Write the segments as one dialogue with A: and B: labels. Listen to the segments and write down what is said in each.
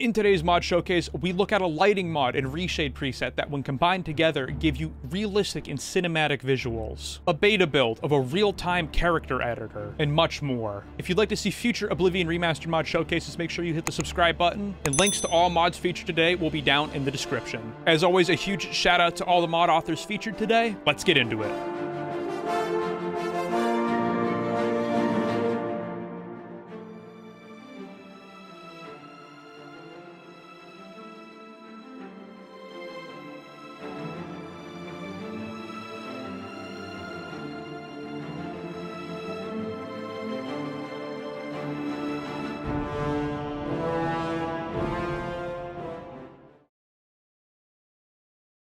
A: In today's mod showcase, we look at a lighting mod and Reshade preset that when combined together give you realistic and cinematic visuals, a beta build of a real-time character editor, and much more. If you'd like to see future Oblivion Remastered mod showcases, make sure you hit the subscribe button, and links to all mods featured today will be down in the description. As always, a huge shout out to all the mod authors featured today. Let's get into it.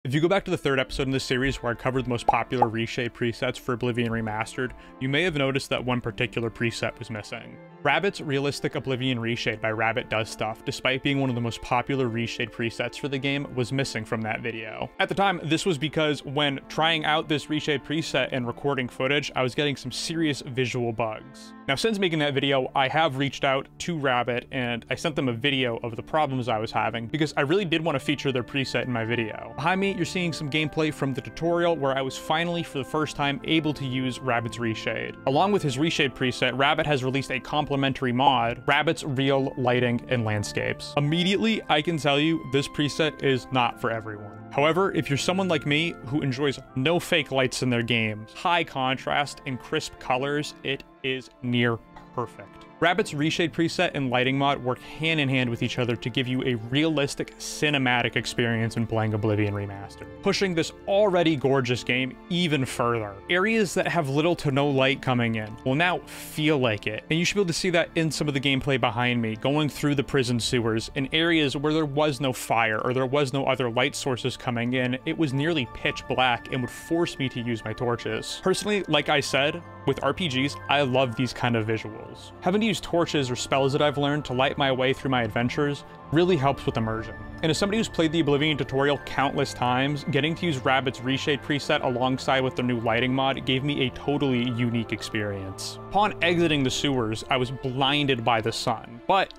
A: If you go back to the third episode in this series where I covered the most popular Reshade presets for Oblivion Remastered, you may have noticed that one particular preset was missing. Rabbit's Realistic Oblivion Reshade by Rabbit Does Stuff, despite being one of the most popular Reshade presets for the game, was missing from that video. At the time, this was because when trying out this Reshade preset and recording footage, I was getting some serious visual bugs. Now, since making that video, I have reached out to Rabbit and I sent them a video of the problems I was having because I really did want to feature their preset in my video. Behind me, you're seeing some gameplay from the tutorial where I was finally, for the first time, able to use Rabbit's Reshade. Along with his Reshade preset, Rabbit has released a complementary mod, Rabbit's Real Lighting and Landscapes. Immediately, I can tell you this preset is not for everyone. However, if you're someone like me who enjoys no fake lights in their games, high contrast and crisp colors, it is near perfect. Rabbit's Reshade preset and lighting mod work hand in hand with each other to give you a realistic cinematic experience in playing Oblivion Remastered, pushing this already gorgeous game even further. Areas that have little to no light coming in will now feel like it, and you should be able to see that in some of the gameplay behind me, going through the prison sewers in areas where there was no fire or there was no other light sources coming in. It was nearly pitch black and would force me to use my torches. Personally, like I said, with RPGs, I love these kind of visuals. Having to use torches or spells that I've learned to light my way through my adventures really helps with immersion. And as somebody who's played the Oblivion tutorial countless times, getting to use Rabbit's Reshade preset alongside with their new lighting mod gave me a totally unique experience. Upon exiting the sewers, I was blinded by the sun, but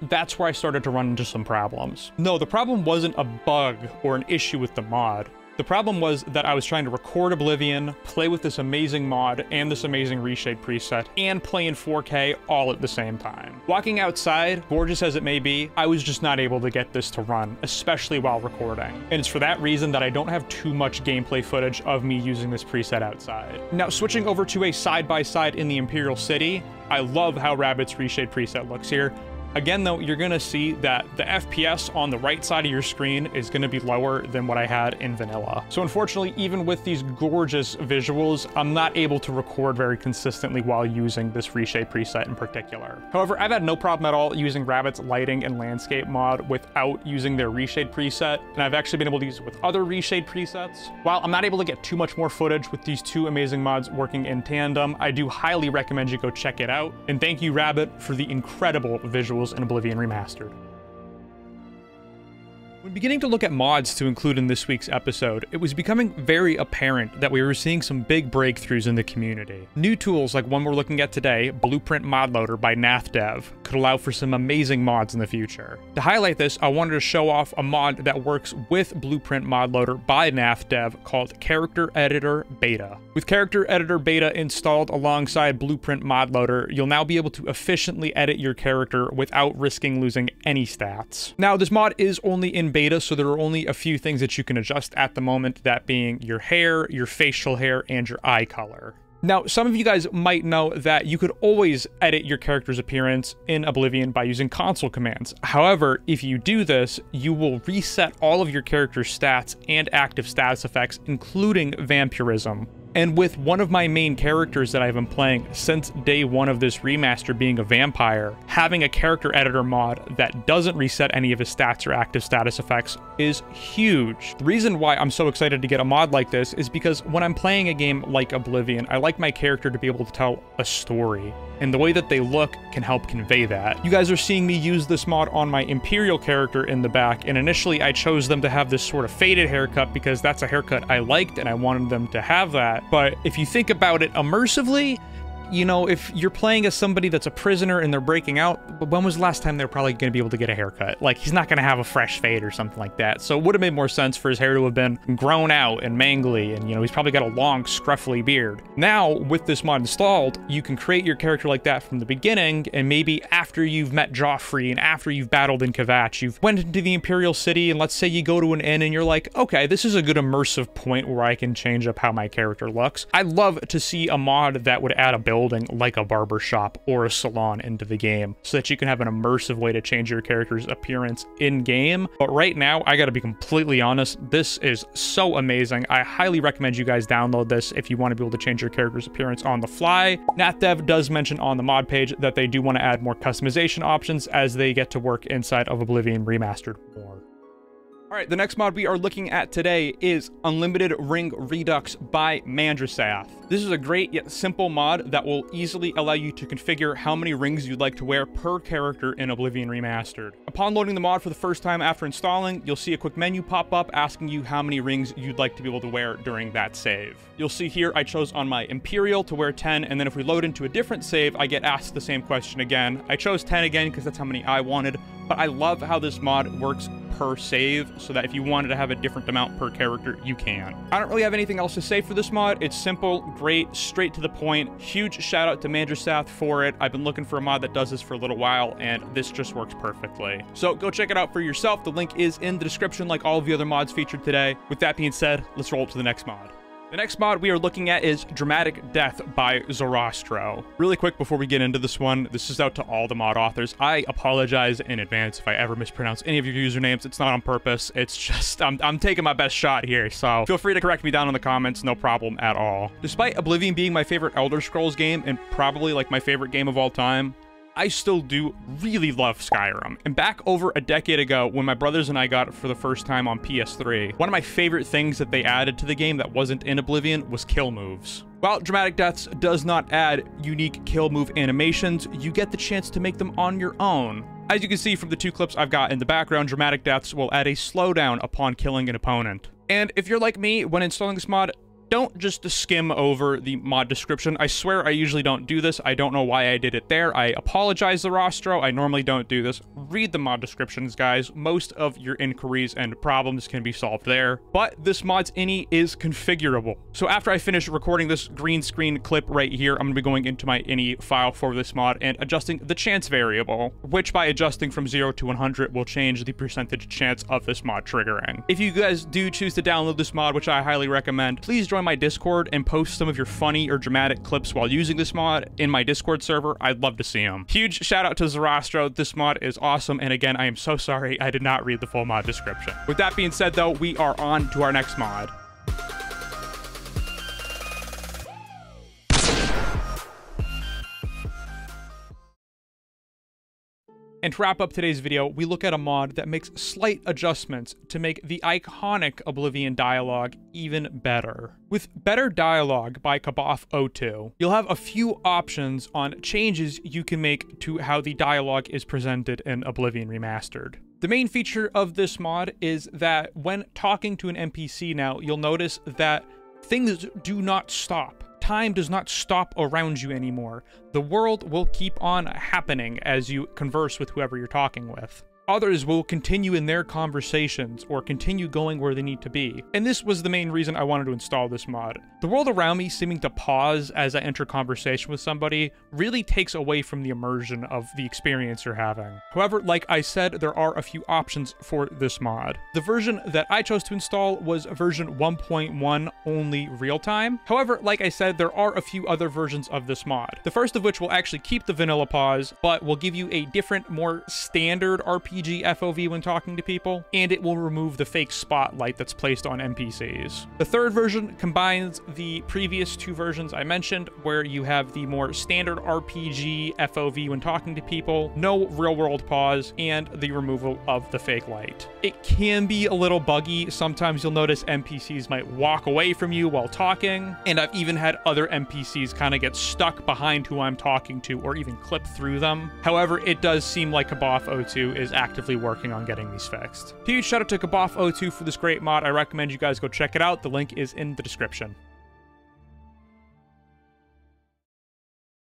A: that's where I started to run into some problems. No, the problem wasn't a bug or an issue with the mod. The problem was that I was trying to record Oblivion, play with this amazing mod and this amazing Reshade preset, and play in 4K all at the same time. Walking outside, gorgeous as it may be, I was just not able to get this to run, especially while recording. And it's for that reason that I don't have too much gameplay footage of me using this preset outside. Now, switching over to a side-by-side in the Imperial City, I love how Rabbit's Reshade preset looks here. Again, though, you're gonna see that the FPS on the right side of your screen is gonna be lower than what I had in vanilla. So unfortunately, even with these gorgeous visuals, I'm not able to record very consistently while using this Reshade preset in particular. However, I've had no problem at all using Rabbit's lighting and landscape mod without using their Reshade preset, and I've actually been able to use it with other Reshade presets. While I'm not able to get too much more footage with these two amazing mods working in tandem, I do highly recommend you go check it out. And thank you, Rabbit, for the incredible visuals in Oblivion Remastered. When beginning to look at mods to include in this week's episode, it was becoming very apparent that we were seeing some big breakthroughs in the community. New tools like one we're looking at today, Blueprint Mod Loader by NathDev, could allow for some amazing mods in the future. To highlight this, I wanted to show off a mod that works with Blueprint Mod Loader by NathDev called Character Editor Beta. With Character Editor Beta installed alongside Blueprint Mod Loader, you'll now be able to efficiently edit your character without risking losing any stats. Now, this mod is only in beta, so there are only a few things that you can adjust at the moment, that being your hair, your facial hair, and your eye color. Now, some of you guys might know that you could always edit your character's appearance in Oblivion by using console commands. However, if you do this, you will reset all of your character's stats and active status effects, including vampirism. And with one of my main characters that I've been playing since day one of this remaster being a vampire, having a character editor mod that doesn't reset any of his stats or active status effects is huge. The reason why I'm so excited to get a mod like this is because when I'm playing a game like Oblivion, I like my character to be able to tell a story, and the way that they look can help convey that. You guys are seeing me use this mod on my Imperial character in the back, and initially I chose them to have this sort of faded haircut because that's a haircut I liked and I wanted them to have that. But if you think about it immersively, you know, if you're playing as somebody that's a prisoner and they're breaking out, when was the last time they're probably going to be able to get a haircut? Like, he's not going to have a fresh fade or something like that. So it would have made more sense for his hair to have been grown out and mangly, and, you know, he's probably got a long, scruffy beard. Now, with this mod installed, you can create your character like that from the beginning, and maybe after you've met Joffrey and after you've battled in Kvatch, you've went into the Imperial City, and let's say you go to an inn and you're like, okay, this is a good immersive point where I can change up how my character looks. I'd love to see a mod that would add a building like a barber shop or a salon into the game so that you can have an immersive way to change your character's appearance in-game. But right now, I gotta be completely honest, this is so amazing. I highly recommend you guys download this if you want to be able to change your character's appearance on the fly. NatDev does mention on the mod page that they do want to add more customization options as they get to work inside of Oblivion Remastered more. Alright, the next mod we are looking at today is Unlimited Ring Redux by Mandrasath. This is a great yet simple mod that will easily allow you to configure how many rings you'd like to wear per character in Oblivion Remastered. Upon loading the mod for the first time after installing, you'll see a quick menu pop up asking you how many rings you'd like to be able to wear during that save. You'll see here I chose on my Imperial to wear 10, and then if we load into a different save, I get asked the same question again. I chose 10 again because that's how many I wanted, but I love how this mod works per save, so that if you wanted to have a different amount per character, you can. I don't really have anything else to say for this mod. It's simple, great, straight to the point. Huge shout out to Mandrasath for it. I've been looking for a mod that does this for a little while, and this just works perfectly. So go check it out for yourself. The link is in the description like all of the other mods featured today. With that being said, let's roll to the next mod. The next mod we are looking at is Dramatic Death by Zorastro. Really quick before we get into this one, this is out to all the mod authors. I apologize in advance if I ever mispronounce any of your usernames. It's not on purpose. It's just, I'm taking my best shot here, so feel free to correct me down in the comments, no problem at all. Despite Oblivion being my favorite Elder Scrolls game and probably like my favorite game of all time, I still do really love Skyrim. And back over a decade ago, when my brothers and I got it for the first time on PS3, one of my favorite things that they added to the game that wasn't in Oblivion was kill moves. While Dramatic Deaths does not add unique kill move animations, you get the chance to make them on your own. As you can see from the two clips I've got in the background, Dramatic Deaths will add a slowdown upon killing an opponent. And if you're like me, when installing this mod, don't just skim over the mod description. I swear I usually don't do this. I don't know why I did it there. I apologize, Zorastro. I normally don't do this. Read the mod descriptions, guys. Most of your inquiries and problems can be solved there. But this mod's ini is configurable. So after I finish recording this green screen clip right here, I'm going to be going into my ini file for this mod and adjusting the chance variable, which by adjusting from 0 to 100 will change the percentage chance of this mod triggering. If you guys do choose to download this mod, which I highly recommend, please join my Discord and post some of your funny or dramatic clips while using this mod in my Discord server. I'd love to see them. Huge shout out to Zorastro. This mod is awesome, and again, I am so sorry I did not read the full mod description. With that being said, though, we are on to our next mod. And to wrap up today's video, we look at a mod that makes slight adjustments to make the iconic Oblivion dialogue even better. With Better Dialogue by Kaboff02, you'll have a few options on changes you can make to how the dialogue is presented in Oblivion Remastered. The main feature of this mod is that when talking to an NPC now, you'll notice that things do not stop. Time does not stop around you anymore. The world will keep on happening as you converse with whoever you're talking with. Others will continue in their conversations or continue going where they need to be. And this was the main reason I wanted to install this mod. The world around me seeming to pause as I enter conversation with somebody really takes away from the immersion of the experience you're having. However, like I said, there are a few options for this mod. The version that I chose to install was version 1.1 only real time. However, like I said, there are a few other versions of this mod. The first of which will actually keep the vanilla pause, but will give you a different, more standard RPG FOV when talking to people, and it will remove the fake spotlight that's placed on NPCs. The third version combines the previous two versions I mentioned, where you have the more standard RPG FOV when talking to people, no real-world pause, and the removal of the fake light. It can be a little buggy. Sometimes you'll notice NPCs might walk away from you while talking, and I've even had other NPCs kind of get stuck behind who I'm talking to or even clip through them. However, it does seem like Kaboff02 is actively working on getting these fixed. Huge shout out to Kaboff02 for this great mod. I recommend you guys go check it out. The link is in the description.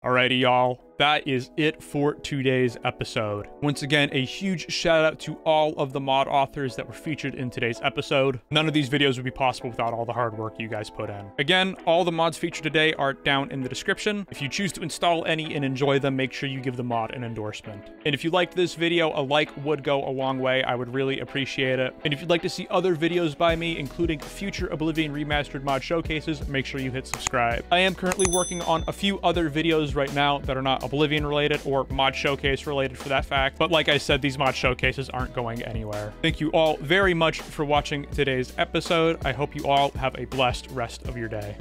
A: Alrighty, y'all. That is it for today's episode. Once again, a huge shout out to all of the mod authors that were featured in today's episode. None of these videos would be possible without all the hard work you guys put in. Again, all the mods featured today are down in the description. If you choose to install any and enjoy them, make sure you give the mod an endorsement. And if you liked this video, a like would go a long way. I would really appreciate it. And if you'd like to see other videos by me, including future Oblivion Remastered mod showcases, make sure you hit subscribe. I am currently working on a few other videos right now that are not Oblivion related or mod showcase related for that fact, but like I said, these mod showcases aren't going anywhere. Thank you all very much for watching today's episode. I hope you all have a blessed rest of your day.